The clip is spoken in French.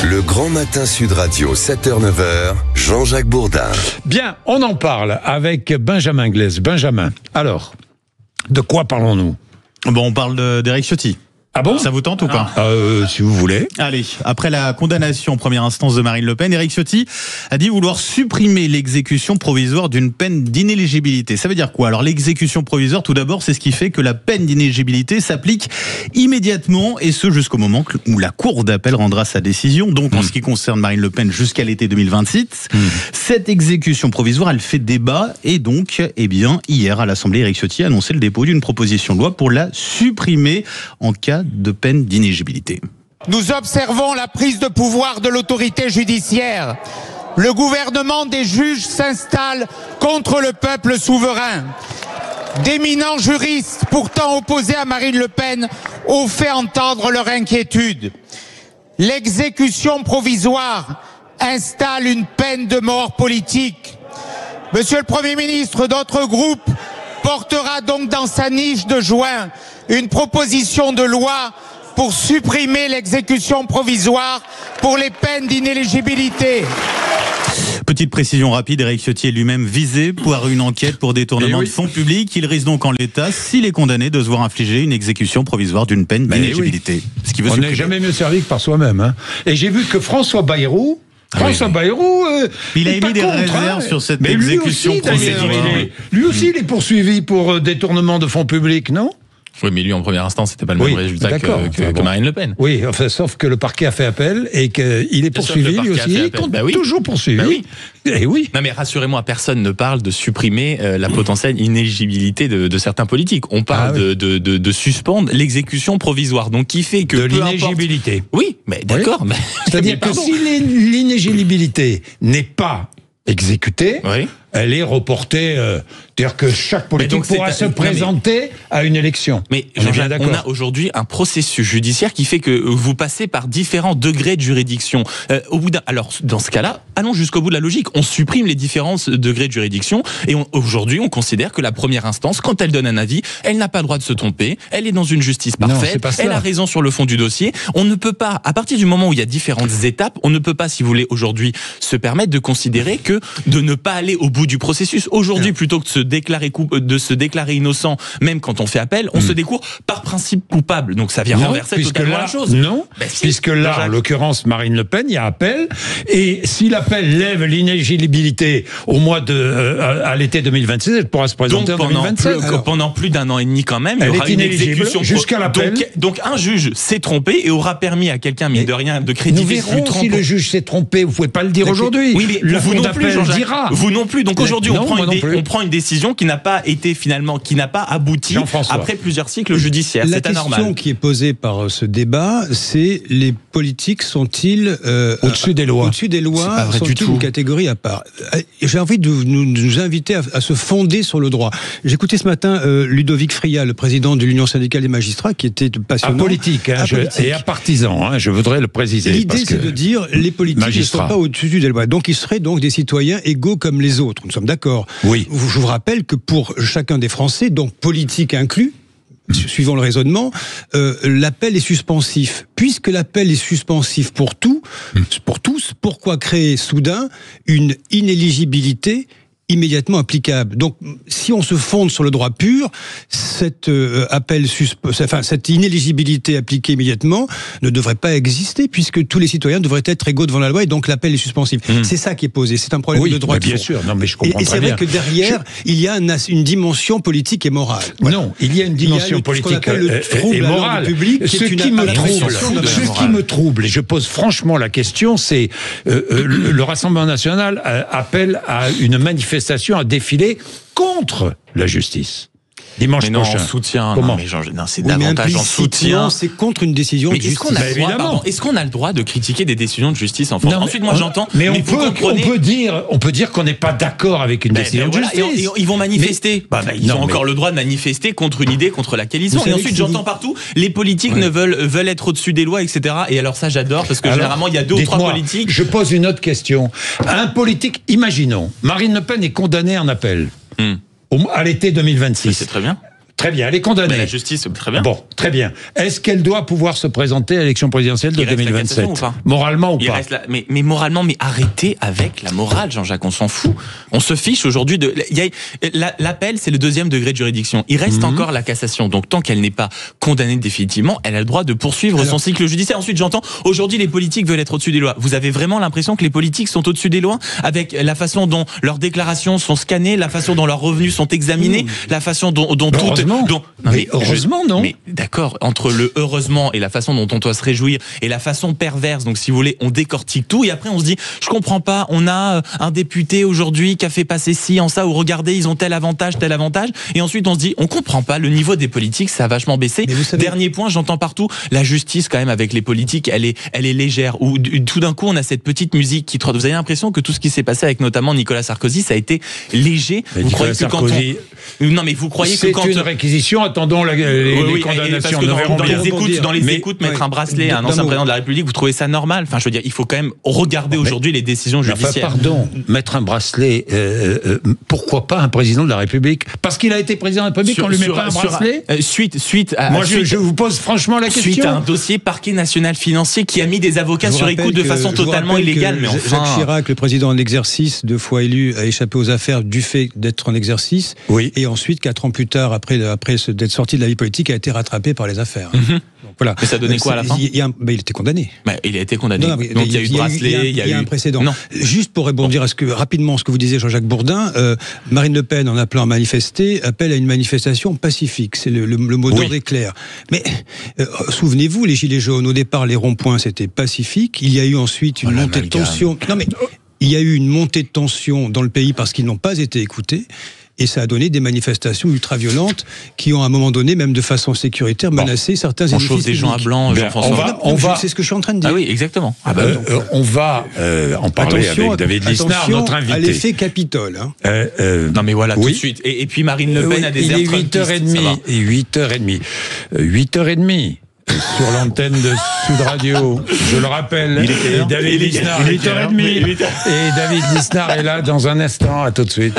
Le Grand Matin Sud Radio, 7h-9h, Jean-Jacques Bourdin. Bien, on en parle avec Benjamin Glaise. Benjamin, alors, de quoi parlons-nous? Bon, on parle d'Éric Ciotti. Ah bon? Ça vous tente ou pas? Si vous voulez. Allez, après la condamnation en première instance de Marine Le Pen, Éric Ciotti a dit vouloir supprimer l'exécution provisoire d'une peine d'inéligibilité. Ça veut dire quoi? Alors l'exécution provisoire, tout d'abord, c'est ce qui fait que la peine d'inéligibilité s'applique immédiatement, et ce jusqu'au moment où la Cour d'appel rendra sa décision. Donc en ce qui concerne Marine Le Pen jusqu'à l'été 2026, cette exécution provisoire, elle fait débat, et donc, hier à l'Assemblée, Éric Ciotti a annoncé le dépôt d'une proposition de loi pour la supprimer en cas de peine d'inéligibilité. Nous observons la prise de pouvoir de l'autorité judiciaire. Le gouvernement des juges s'installe contre le peuple souverain. D'éminents juristes, pourtant opposés à Marine Le Pen, ont fait entendre leur inquiétude. L'exécution provisoire installe une peine de mort politique. Monsieur le Premier ministre, notre groupe portera donc dans sa niche de juin une proposition de loi pour supprimer l'exécution provisoire pour les peines d'inéligibilité. Petite précision rapide, Éric Ciotti est lui-même visé par une enquête pour détournement de fonds publics. Il risque donc en l'état, s'il est condamné, de se voir infliger une exécution provisoire d'une peine d'inéligibilité. Ce qui veut On n'est jamais mieux servi que par soi-même. Hein. Et j'ai vu que François Bayrou, il a émis des réserves sur cette exécution provisoire. Lui aussi, il est poursuivi pour détournement de fonds publics, non? Oui, mais lui, en première instance, c'était pas le même résultat que Marine Le Pen. Oui, enfin, sauf que le parquet a fait appel et qu'il est poursuivi, lui aussi. Il est toujours poursuivi. Et oui. Non, mais rassurez-moi, personne ne parle de supprimer la potentielle inéligibilité de certains politiques. On parle de suspendre l'exécution provisoire. Donc, qui fait que. De l'inéligibilité. Oui, mais d'accord. Oui. C'est-à-dire que si l'inéligibilité n'est pas exécutée, elle est reportée. C'est-à-dire que chaque politique pourra se présenter à une élection. Mais on a aujourd'hui un processus judiciaire qui fait que vous passez par différents degrés de juridiction. Alors, dans ce cas-là, allons jusqu'au bout de la logique. On supprime les différents degrés de juridiction et aujourd'hui, on considère que la première instance, quand elle donne un avis, elle n'a pas le droit de se tromper. Elle est dans une justice parfaite. Elle a raison sur le fond du dossier. On ne peut pas, à partir du moment où il y a différentes étapes, on ne peut pas, si vous voulez, aujourd'hui, se permettre de considérer que de ne pas aller au bout du processus. Aujourd'hui, plutôt que de se déclarer innocent, même quand on fait appel, on se découvre par principe coupable. Donc ça vient renverser totalement la chose. Non, puisque là, en l'occurrence, Marine Le Pen, il y a appel, et si l'appel lève l'inéligibilité au mois à l'été 2026, elle pourra se présenter en 2027. Pendant plus d'un an et demi quand même, il y aura une exécution jusqu'à l'appel. Donc un juge s'est trompé et aura permis à quelqu'un, mine de rien, de crédibiliser. Nous verrons si le juge s'est trompé. Vous pouvez pas le dire aujourd'hui. Oui, mais vous non plus, dira. Vous non plus. Donc aujourd'hui, on prend une décision qui n'a pas été finalement, qui n'a pas abouti après plusieurs cycles judiciaires. C'est anormal. La question qui est posée par ce débat, c'est les politiques sont-ils au-dessus des lois? Au-dessus des lois, sont-ils une catégorie à part? J'ai envie de nous inviter à se fonder sur le droit. J'écoutais ce matin Ludovic Friat, le président de l'Union syndicale des magistrats, qui était passionnant. Apolitique, et apartisan, je voudrais le préciser. L'idée, c'est de dire les politiques ne sont pas au-dessus des lois. Donc, ils seraient donc des citoyens égaux comme les autres. Nous sommes d'accord. Oui. Je vous rappelle que pour chacun des Français, donc politique inclus, suivant le raisonnement, l'appel est suspensif. Puisque l'appel est suspensif pour tous, pourquoi créer soudain une inéligibilité immédiatement applicable? Donc, si on se fonde sur le droit pur, cette inéligibilité appliquée immédiatement ne devrait pas exister, puisque tous les citoyens devraient être égaux devant la loi, et donc l'appel est suspensif. C'est ça qui est posé. C'est un problème de droit. Bien sûr. Non, mais je comprends et c'est vrai que derrière, il y a une dimension politique et morale. Voilà. Non, il y a une dimension politique et morale. Ce qui me trouble, et je pose franchement la question, c'est le Rassemblement national appelle à une manifestation, un défilé contre la justice. Dimanche prochain. En soutien. Comment? C'est davantage en soutien. C'est contre une décision de justice. Est-ce qu'on a le droit de critiquer des décisions de justice en France? Ensuite, moi j'entends. Mais on peut dire qu'on n'est pas d'accord avec une décision de justice. Et ils vont manifester. Ils ont encore le droit de manifester contre une idée contre laquelle ils sont. Et ensuite, j'entends partout, les politiques veulent être au-dessus des lois, etc. Et alors ça, j'adore, parce que généralement, il y a deux ou trois politiques. Je pose une autre question. Un politique, imaginons, Marine Le Pen est condamnée en appel. À l'été 2026. C'est très bien. très bien, elle est condamnée. Mais la justice, très bien. Bon, très bien. Est-ce qu'elle doit pouvoir se présenter à l'élection présidentielle de 2027 ou pas? Moralement ou pas? Mais moralement, mais arrêtez avec la morale, Jean-Jacques, on s'en fout. On se fiche aujourd'hui de... L'appel, c'est le 2e degré de juridiction. Il reste encore la cassation. Donc tant qu'elle n'est pas condamnée définitivement, elle a le droit de poursuivre son cycle judiciaire. Ensuite, j'entends, aujourd'hui, les politiques veulent être au-dessus des lois. Vous avez vraiment l'impression que les politiques sont au-dessus des lois, avec la façon dont leurs déclarations sont scannées, la façon dont leurs revenus sont examinés, la façon dont heureusement, non. Mais d'accord, entre le heureusement et la façon dont on doit se réjouir et la façon perverse, donc si vous voulez, on décortique tout et après on se dit, je comprends pas, on a un député aujourd'hui qui a fait passer ci en ça, ou regardez, ils ont tel avantage, et ensuite on se dit, on comprend pas, le niveau des politiques, ça a vachement baissé. Dernier point, j'entends partout, la justice quand même avec les politiques, elle est légère, ou tout d'un coup on a cette petite musique qui trotte. Vous avez l'impression que tout ce qui s'est passé avec notamment Nicolas Sarkozy, ça a été léger. Mais vous croyez que non, mais vous croyez que quand... C'est une réquisition, attendons les condamnations. Dans les écoutes, mettre un bracelet à un ancien président de la République, vous trouvez ça normal? Enfin, je veux dire, il faut quand même regarder aujourd'hui les décisions judiciaires. Pardon, mettre un bracelet, pourquoi pas un président de la République? Parce qu'il a été président de la République, on lui met pas un bracelet? Suite à... Moi, je vous pose franchement la question. Suite à un dossier parquet national financier qui a mis des avocats sur écoute de façon totalement illégale. Mais enfin... Jacques Chirac, le président en exercice, 2 fois élu, a échappé aux affaires du fait d'être en exercice. Oui. Et ensuite, 4 ans plus tard, après d'être sorti de la vie politique, a été rattrapé par les affaires. Donc, voilà. Mais ça donnait quoi à la fin? Il était condamné. Il a été condamné. Donc il y a eu bracelet, il y a un précédent. Non. Juste pour rebondir rapidement à ce que vous disiez, Jean-Jacques Bourdin, Marine Le Pen, en appelant à manifester, appelle à une manifestation pacifique. C'est le mot d'ordre est clair. Mais souvenez-vous, les Gilets jaunes, au départ, les ronds-points, c'était pacifique. Il y a eu ensuite une montée de tension. Non, mais il y a eu une montée de tension dans le pays parce qu'ils n'ont pas été écoutés. Et ça a donné des manifestations ultra-violentes qui ont, à un moment donné, même de façon sécuritaire, menacé certains édifices publics. On chauffe des gens à blanc, Jean-François. C'est ce que je suis en train de dire. Ah oui, exactement. On va en parler avec David Lisnard, notre invité. À l'effet Capitole. Non mais voilà, tout de suite. Et puis Marine Le Pen a des airs trumpistes. Il est 8h30. Sur l'antenne de Sud Radio, je le rappelle, et David Lisnard, 8h30. Et David Lisnard est là dans un instant, à tout de suite.